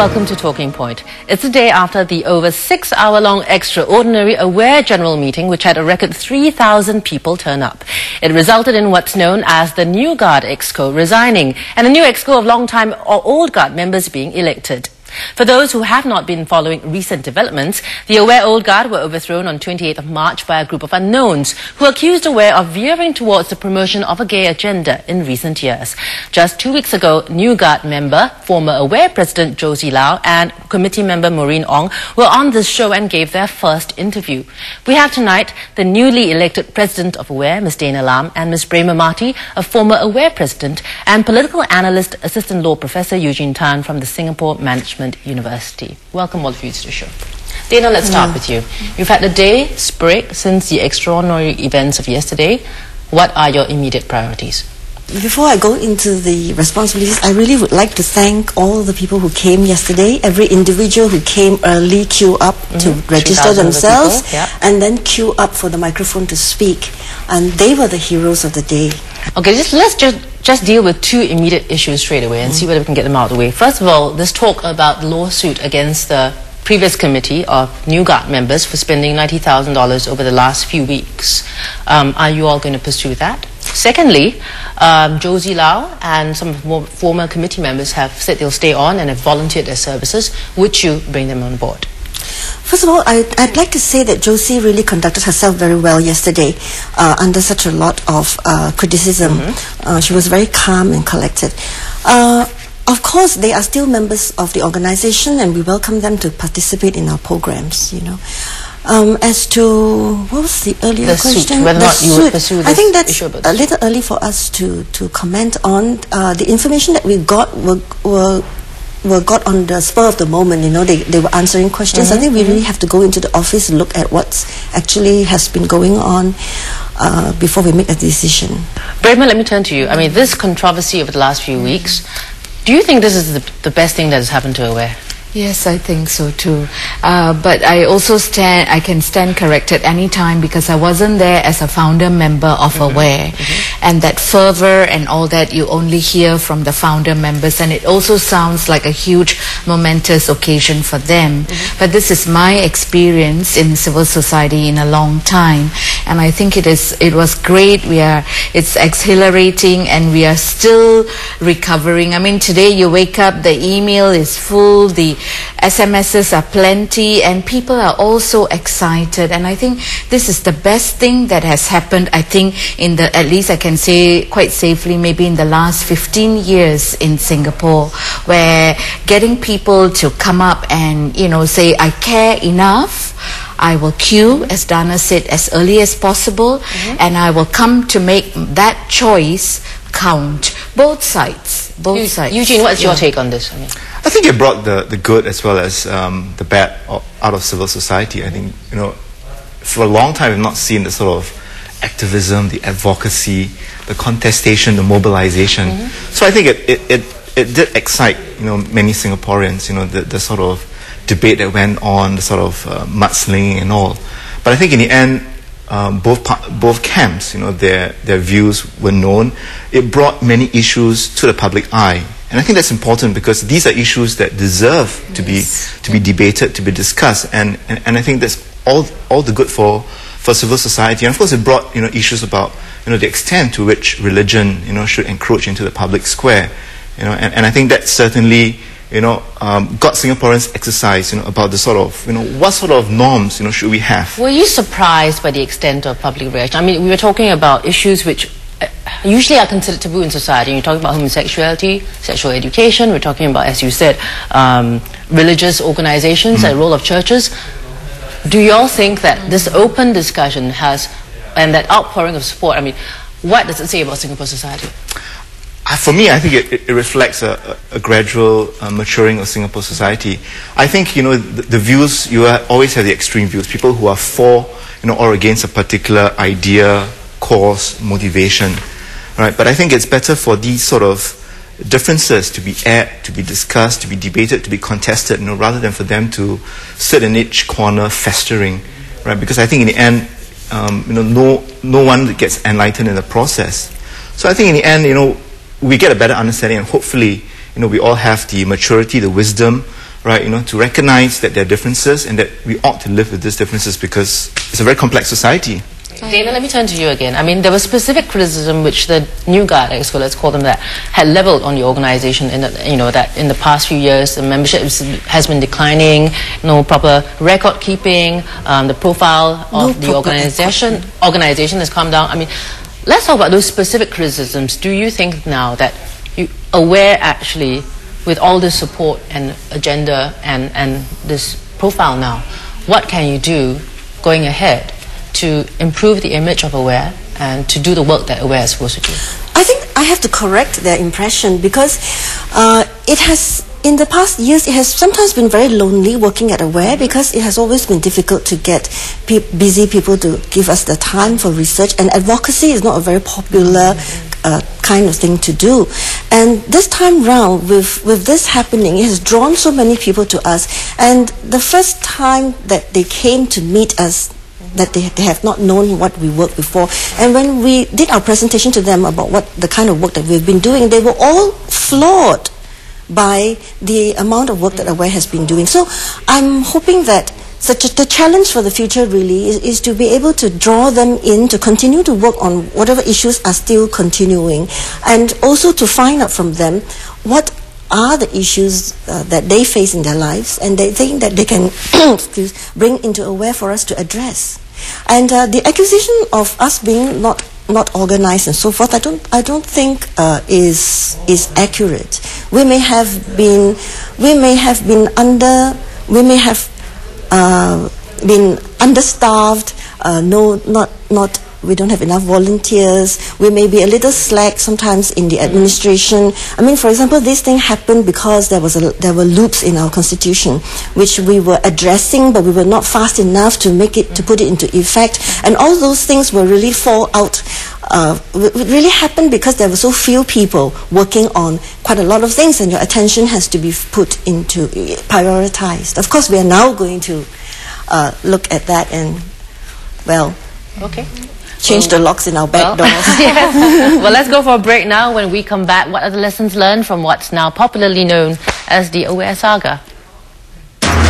welcome to Talking Point. It's the day after the over 6-hour-long extraordinary AWARE General Meeting, which had a record 3,000 people turn up. It resulted in what's known as the New Guard Exco resigning and a new Exco of long-time or old Guard members being elected. For those who have not been following recent developments, the AWARE Old Guard were overthrown on 28th of March by a group of unknowns who accused AWARE of veering towards the promotion of a gay agenda in recent years. Just 2 weeks ago, New Guard member, former AWARE President Josie Lau and committee member Maureen Ong were on this show and gave their first interview. We have tonight the newly elected President of AWARE, Ms. Dana Lam, and Ms. Brema Marty, a former AWARE President, and political analyst, Assistant Law Professor Eugene Tan from the Singapore Management University. Welcome all of you to the show. Dana, let's start with you. You've had a day's break since the extraordinary events of yesterday. What are your immediate priorities? Before I go into the responsibilities, I really would like to thank all the people who came yesterday, every individual who came early, queue up to register themselves, and then queue up for the microphone to speak. And they were the heroes of the day. Okay, let's just deal with two immediate issues straight away and see whether we can get them out of the way. First of all, this talk about the lawsuit against the previous committee of New Guard members for spending $90,000 over the last few weeks. Are you all going to pursue that? Secondly, Josie Lau and some former committee members have said they'll stay on and have volunteered their services. Would you bring them on board? First of all, I'd like to say that Josie really conducted herself very well yesterday under such a lot of criticism. She was very calm and collected. Of course, they are still members of the organization and we welcome them to participate in our programs, you know. As to, what was the earlier question? Suit, whether or not you would pursue this I think that's issue a little early for us to comment on. The information that we got were got on the spur of the moment, you know, they were answering questions. I think we really have to go into the office and look at what's actually has been going on before we make a decision. Brema, let me turn to you. I mean, this controversy over the last few weeks, do you think this is the best thing that has happened to AWARE? Yes, I think so too. But I also I can stand corrected any time because I wasn't there as a founder member of AWARE. And that fervor and all that you only hear from the founder members, and it also sounds like a huge momentous occasion for them. But this is my experience in civil society in a long time, and I think it was great. It's exhilarating and we are still recovering. I mean, today you wake up, the email is full, the SMSs are plenty, and people are also excited, and I think this is the best thing that has happened, I think, at least I can say quite safely, maybe in the last 15 years in Singapore, where getting people to come up and, you know, say, I care enough, I will queue, as Dana said, as early as possible, and I will come to make that choice count. Both sides. Eugene, what's your take on this? I think it brought the good as well as the bad out of civil society. I think, you know, for a long time we've not seen the sort of activism, the advocacy, the contestation, the mobilization. So I think it did excite, you know, many Singaporeans, you know, the sort of debate that went on, the sort of mudslinging and all. But I think in the end, both camps, you know, their views were known. It brought many issues to the public eye, and I think that's important because these are issues that deserve to be debated, to be discussed, and I think that's all the good for civil society. And of course, it brought, you know, issues about, you know, the extent to which religion, you know, should encroach into the public square, you know, and I think that certainly, you know, got Singaporeans exercise, you know, about the sort of, you know, what sort of norms, you know, should we have. Were you surprised by the extent of public reaction? I mean, we were talking about issues which usually are considered taboo in society. You're talking about homosexuality, sexual education. We're talking about, as you said, religious organizations, the role of churches. Do you all think that this open discussion and that outpouring of support, I mean, what does it say about Singapore society? For me, I think it reflects a gradual maturing of Singapore society. I think, you know, the views, you always have the extreme views, people who are for, you know, or against a particular idea, cause, motivation, right? But I think it's better for these sort of differences to be aired, to be discussed, to be debated, to be contested, you know, rather than for them to sit in each corner festering, right? Because I think in the end, you know, no one gets enlightened in the process. So I think in the end, you know, we get a better understanding, and hopefully, you know, we all have the maturity, the wisdom right? To recognize that there are differences and that we ought to live with these differences because it's a very complex society. Dana, let me turn to you again. I mean, there was specific criticism which the new guard, let's call them that, had leveled on the organization in that in the past few years the membership has been declining, no proper record keeping, the profile of the organization has come down. I mean, let's talk about those specific criticisms. Do you think now that Aware actually, with all this support and agenda and this profile now, what can you do going ahead to improve the image of Aware and to do the work that Aware is supposed to do? I think I have to correct their impression because it has, in the past years, it has sometimes been very lonely working at Aware because it has always been difficult to get busy people to give us the time for research, and advocacy is not a very popular kind of thing to do. And this time round, with this happening, it has drawn so many people to us. And the first time that they came to meet us, that they have not known what we worked before. And when we did our presentation to them about what the kind of work that we've been doing, they were all floored by the amount of work that Aware has been doing. So I'm hoping that the challenge for the future really is to be able to draw them in, to continue to work on whatever issues are still continuing, and also to find out from them what are the issues that they face in their lives and they think that they can bring into Aware for us to address. And the accusation of us being not organized and so forth, I don't think is accurate. We may have been understaffed. We don't have enough volunteers. We may be a little slack sometimes in the administration. I mean, for example, this thing happened because there were loops in our constitution, which we were addressing, but we were not fast enough to put it into effect. And all those things will really fall out. It really happened because there were so few people working on quite a lot of things, and your attention has to be prioritized. Of course, we are now going to look at that and, change the locks in our back doors. Yes. Well, let's go for a break now. When we come back, what are the lessons learned from what's now popularly known as the Aware saga?